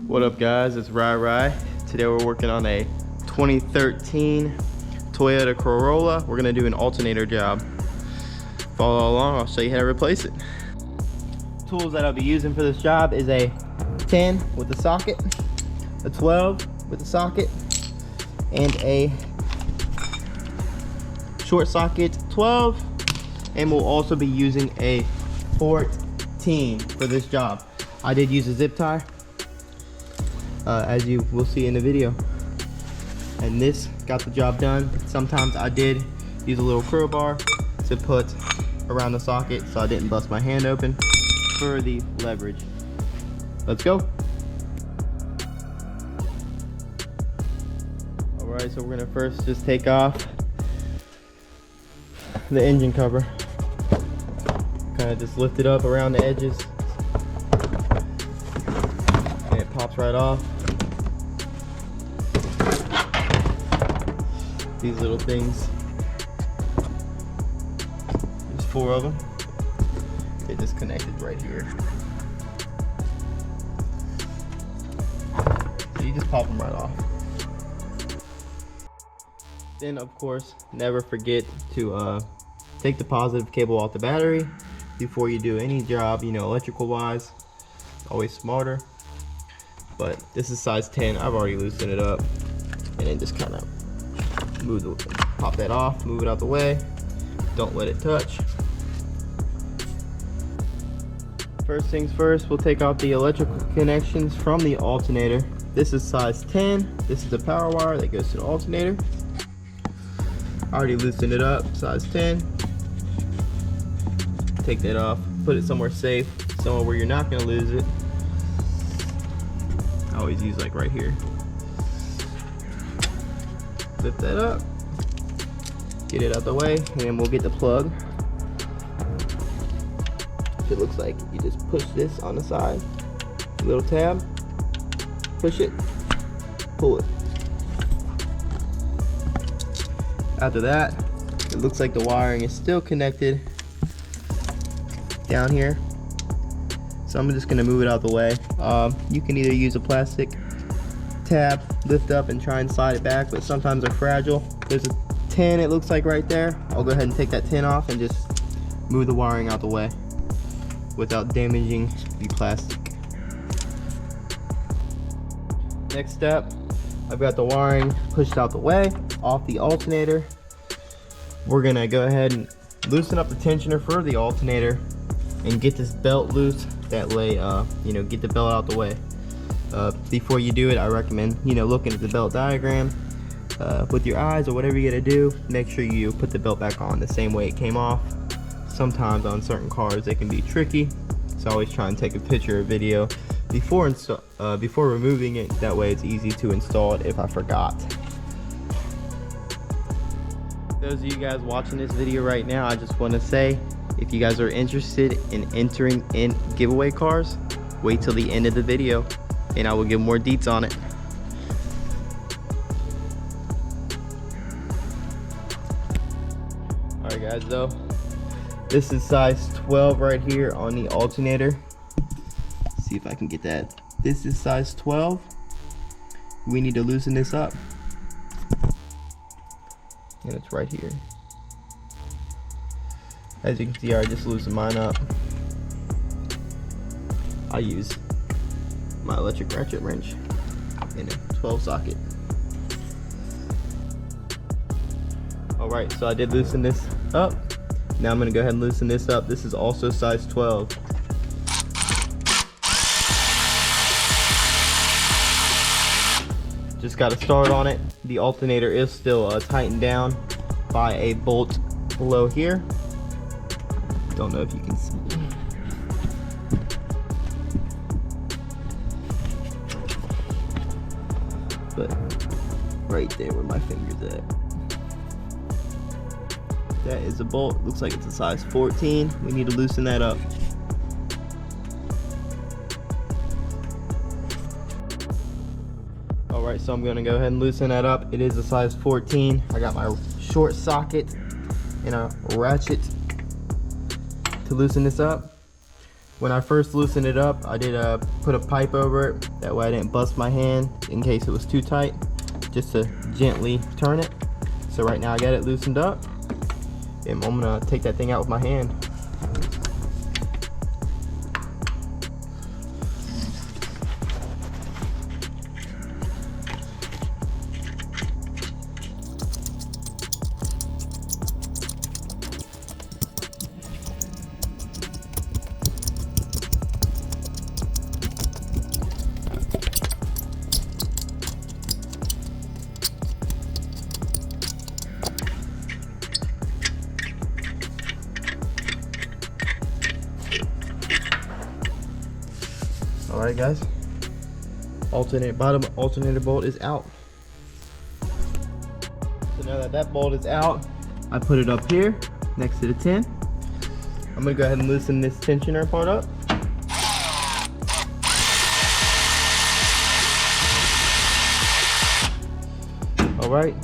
What up guys, it's Rai. Today we're working on a 2013 Toyota Corolla. We're gonna do an alternator job. Follow along, I'll show you how to replace it. Tools that I'll be using for this job is a 10 with a socket, a 12 with a socket, and a short socket 12, and we'll also be using a 14 for this job. I did use a zip tie, as you will see in the video, and this got the job done. Sometimes I did use a little crowbar to put around the socket so I didn't bust my hand open for the leverage. Let's go. Alright, so we're gonna first just take off the engine cover. Kind of just lift it up around the edges and it pops right off. These little things, there's 4 of them. They just connected right here. So you just pop them right off. Then of course, never forget to take the positive cable off the battery before you do any job, you know, electrical wise. Always smarter. But this is size 10. I've already loosened it up, and then just kind of pop that off, move it out the way. Don't let it touch. First things first, we'll take out the electrical connections from the alternator. This is size 10. This is the power wire that goes to the alternator. I already loosened it up, size 10. Take that off, put it somewhere safe, somewhere where you're not gonna lose it. I always use like right here. Lift that up, get it out the way, and then we'll get the plug. It looks like you just push this on the side, little tab, push it, pull it. After that, it looks like the wiring is still connected down here, so I'm just gonna move it out the way. You can either use a plastic tab, lift up and try and slide it back, but sometimes they're fragile. There's a 10, it looks like right there. I'll go ahead and take that 10 off and just move the wiring out the way without damaging the plastic. Next step, I've got the wiring pushed out the way off the alternator. We're gonna go ahead and loosen up the tensioner for the alternator and get this belt loose. That way, you know, get the belt out the way. Before you do it, I recommend, you know, looking at the belt diagram with your eyes or whatever you gotta do. Make sure you put the belt back on the same way it came off. Sometimes on certain cars they can be tricky, so always try and take a picture or video before removing it. That way it's easy to install it if I forgot. Those of you guys watching this video right now, I just want to say, if you guys are interested in entering in giveaway cars, wait till the end of the video and I will give more deets on it. Alright guys, though, this is size 12 right here on the alternator. See if I can get that. This is size 12. We need to loosen this up, and it's right here. As you can see, I just loosened mine up. I use my electric ratchet wrench in a 12 socket. Alright, so I did loosen this up. Now I'm gonna go ahead and loosen this up. This is also size 12. Just got to start on it. The alternator is still tightened down by a bolt below here. Don't know if you can see. But right there where my finger's at. That is a bolt. Looks like it's a size 14. We need to loosen that up. Alright, so I'm going to go ahead and loosen that up. It is a size 14. I got my short socket and a ratchet to loosen this up. When I first loosened it up, I did put a pipe over it. That way I didn't bust my hand in case it was too tight, just to gently turn it. So right now I got it loosened up, and I'm gonna take that thing out with my hand. Alright guys, bottom alternator bolt is out. So now that that bolt is out, I put it up here next to the tin. I'm gonna go ahead and loosen this tensioner part up. Alright,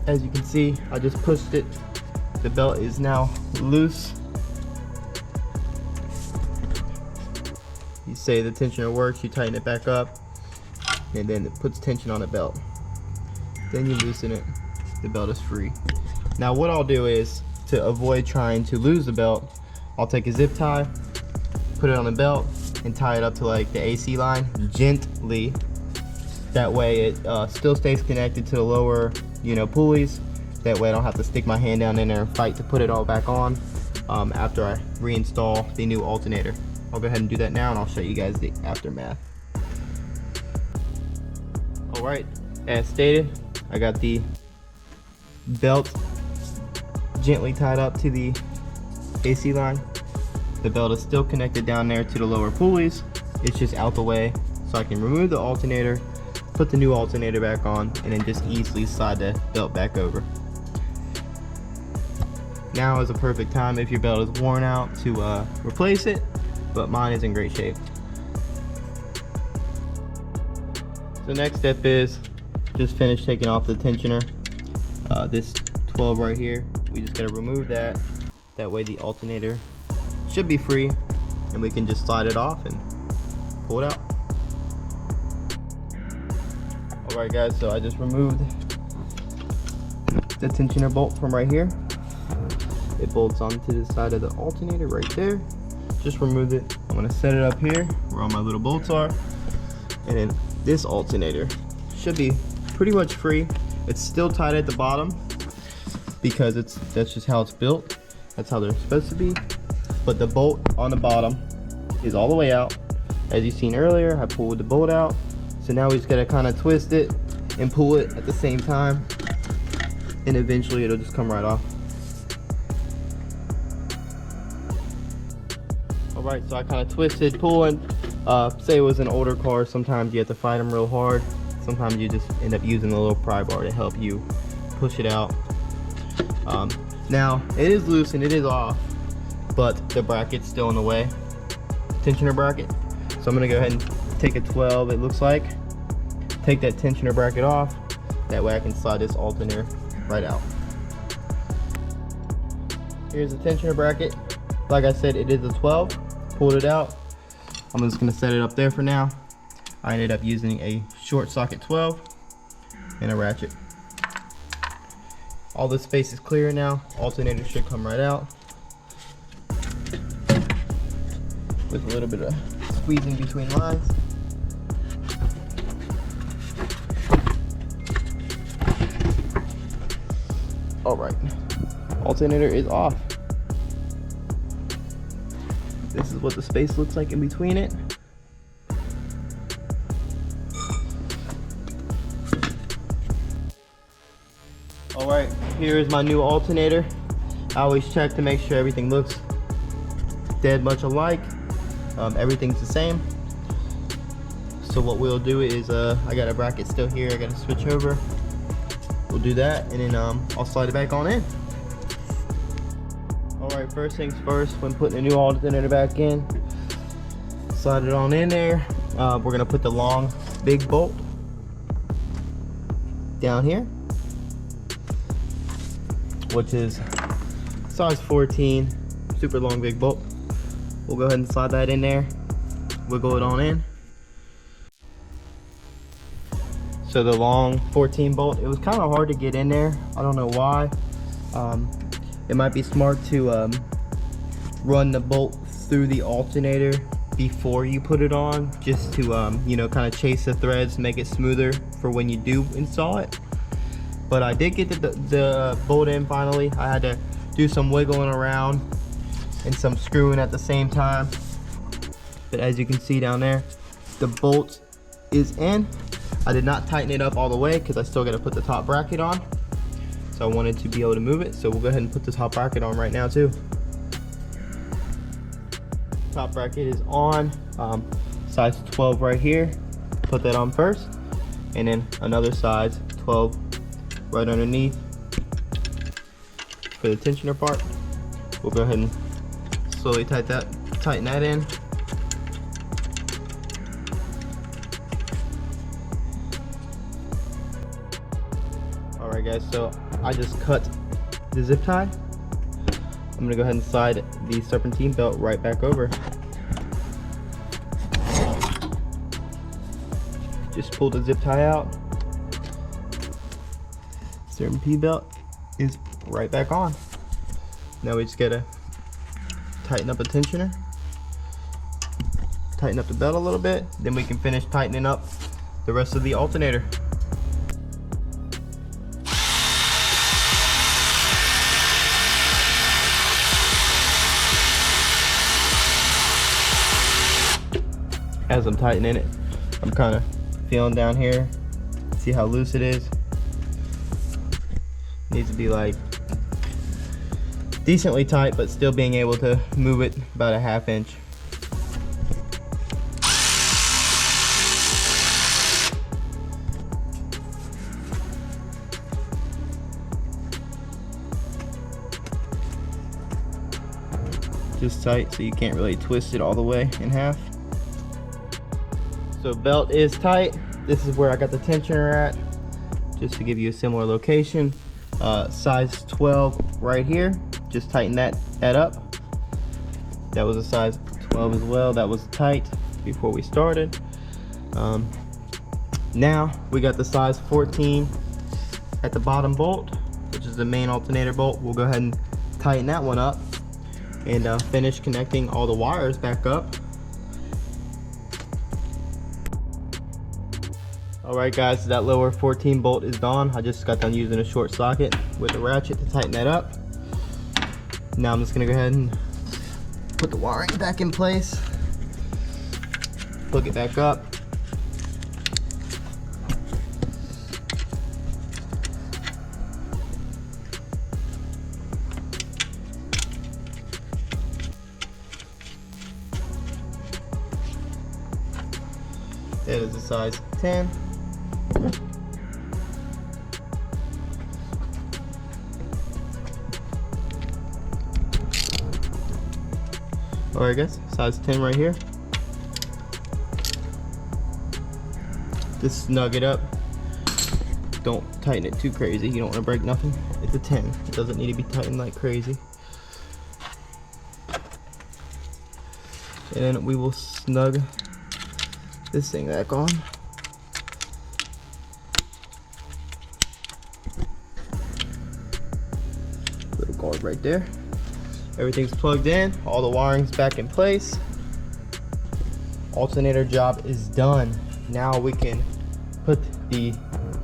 as you can see, I just pushed it. The belt is now loose. You say the tensioner works, you tighten it back up, and then it puts tension on the belt. Then you loosen it, the belt is free. Now what I'll do is, to avoid trying to lose the belt, I'll take a zip tie, put it on the belt, and tie it up to like the AC line, gently. That way it still stays connected to the lower, pulleys. That way I don't have to stick my hand down in there and fight to put it all back on after I reinstall the new alternator. I'll go ahead and do that now, and I'll show you guys the aftermath. Alright, as stated, I got the belt gently tied up to the AC line. The belt is still connected down there to the lower pulleys. It's just out the way, so I can remove the alternator, put the new alternator back on, and then just easily slide the belt back over. Now is a perfect time, if your belt is worn out, to replace it. But mine is in great shape. So next step is just finish taking off the tensioner. This 12 right here, we just gotta remove that. That way the alternator should be free, and we can just slide it off and pull it out. Alright guys, so I just removed the tensioner bolt from right here. It bolts onto the side of the alternator right there. Just removed it. I'm gonna set it up here where all my little bolts are, and then this alternator should be pretty much free. It's still tight at the bottom because that's just how it's built. That's how they're supposed to be. But the bolt on the bottom is all the way out. As you seen earlier, I pulled the bolt out. So now we just gotta kind of twist it and pull it at the same time, and eventually it'll just come right off. Alright, so I kind of twisted, pulling. Say it was an older car, sometimes you have to fight them real hard. Sometimes you just end up using a little pry bar to help you push it out. Now, it is loose and it is off, but the bracket's still in the way, tensioner bracket. So I'm going to go ahead and take a 12, it looks like. Take that tensioner bracket off. That way I can slide this alternator right out. Here's the tensioner bracket. Like I said, it is a 12. Pulled it out. I'm just gonna set it up there for now. I ended up using a short socket 12 and a ratchet. All this space is clear now. Alternator should come right out with a little bit of squeezing between lines. All right, alternator is off. This is what the space looks like in between it. Alright, here is my new alternator. I always check to make sure everything looks dead much alike. Everything's the same. So what we'll do is, I got a bracket still here, I gotta switch over. We'll do that, and then I'll slide it back on in. Alright, first things first, when putting a new alternator back in, slide it on in there. We're going to put the long, big bolt down here, which is size 14, super long big bolt. We'll go ahead and slide that in there, wiggle it on in. So the long 14 bolt, it was kind of hard to get in there. I don't know why. It might be smart to run the bolt through the alternator before you put it on, just to you know, kind of chase the threads, make it smoother for when you do install it. But I did get the bolt in finally. I had to do some wiggling around and some screwing at the same time. But as you can see down there, the bolt is in. I did not tighten it up all the way because I still got to put the top bracket on. So I wanted to be able to move it. So we'll go ahead and put the top bracket on right now too. Top bracket is on, size 12 right here. Put that on first, and then another size 12 right underneath for the tensioner part. We'll go ahead and slowly tighten that in. Alright guys, so I just cut the zip tie. I'm gonna go ahead and slide the serpentine belt right back over. Just pull the zip tie out. Serpentine belt is right back on. Now we just gotta tighten up the tensioner, tighten up the belt a little bit, then we can finish tightening up the rest of the alternator. As I'm tightening it, I'm kind of feeling down here, see how loose it is. Needs to be like decently tight, but still being able to move it about a ½ inch. Just tight so you can't really twist it all the way in half. So belt is tight. This is where I got the tensioner at, just to give you a similar location. Size 12 right here. Just tighten that up. That was a size 12 as well. That was tight before we started. Now we got the size 14 at the bottom bolt, which is the main alternator bolt. We'll go ahead and tighten that one up and finish connecting all the wires back up. Alright guys, so that lower 14 bolt is gone. I just got done using a short socket with a ratchet to tighten that up. Now I'm just going to go ahead and put the wiring back in place, plug it back up. That is a size 10. Alright guys, size 10 right here. Just snug it up. Don't tighten it too crazy. You don't want to break nothing. It's a 10. It doesn't need to be tightened like crazy. And then we will snug this thing back on. Little guard right there. Everything's plugged in, all the wiring's back in place. Alternator job is done. Now we can put the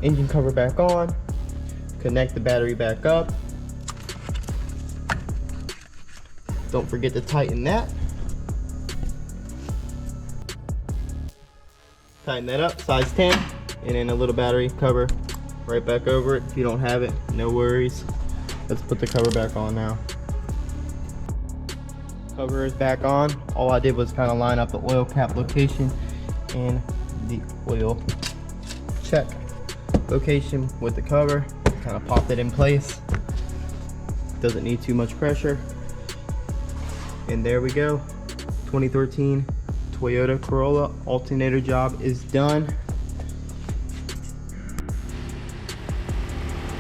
engine cover back on, connect the battery back up. Don't forget to tighten that. Tighten that up, size 10, and then a little battery cover right back over it. If you don't have it, no worries. Let's put the cover back on now. Cover is back on. All I did was kind of line up the oil cap location and the oil check location with the cover. Kind of popped it in place. Doesn't need too much pressure. And there we go. 2013 Toyota Corolla alternator job is done.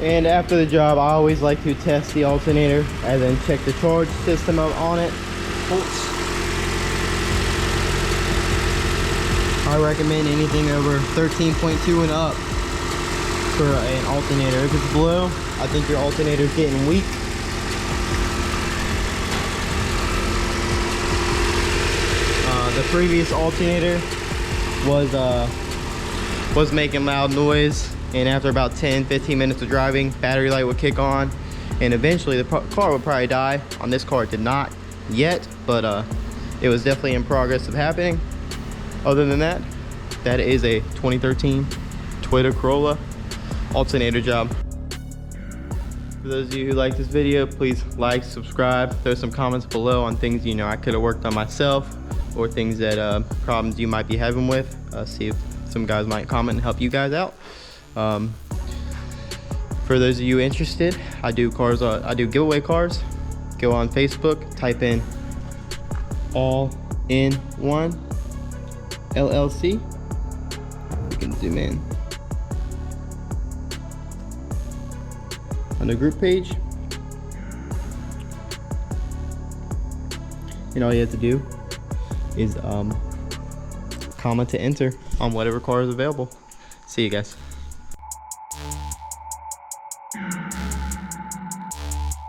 And after the job, I always like to test the alternator and then check the charge system up on it. Oops. I recommend anything over 13.2 and up for an alternator. If it's below, I think your alternator's getting weak. The previous alternator was making loud noise, and after about 10-15 minutes of driving, battery light would kick on, and eventually the car would probably die. On this car, it did not yet, but it was definitely in progress of happening. Other than that, that is a 2013 Toyota Corolla alternator job. For those of you who like this video, please like, subscribe, throw some comments below on things you know I could have worked on myself, or things that problems you might be having with. See if some guys might comment and help you guys out. For those of you interested, I do giveaway cars. Go on Facebook, type in All in One LLC. You can zoom in on the group page, and all you have to do is comment to enter on whatever car is available. See you guys.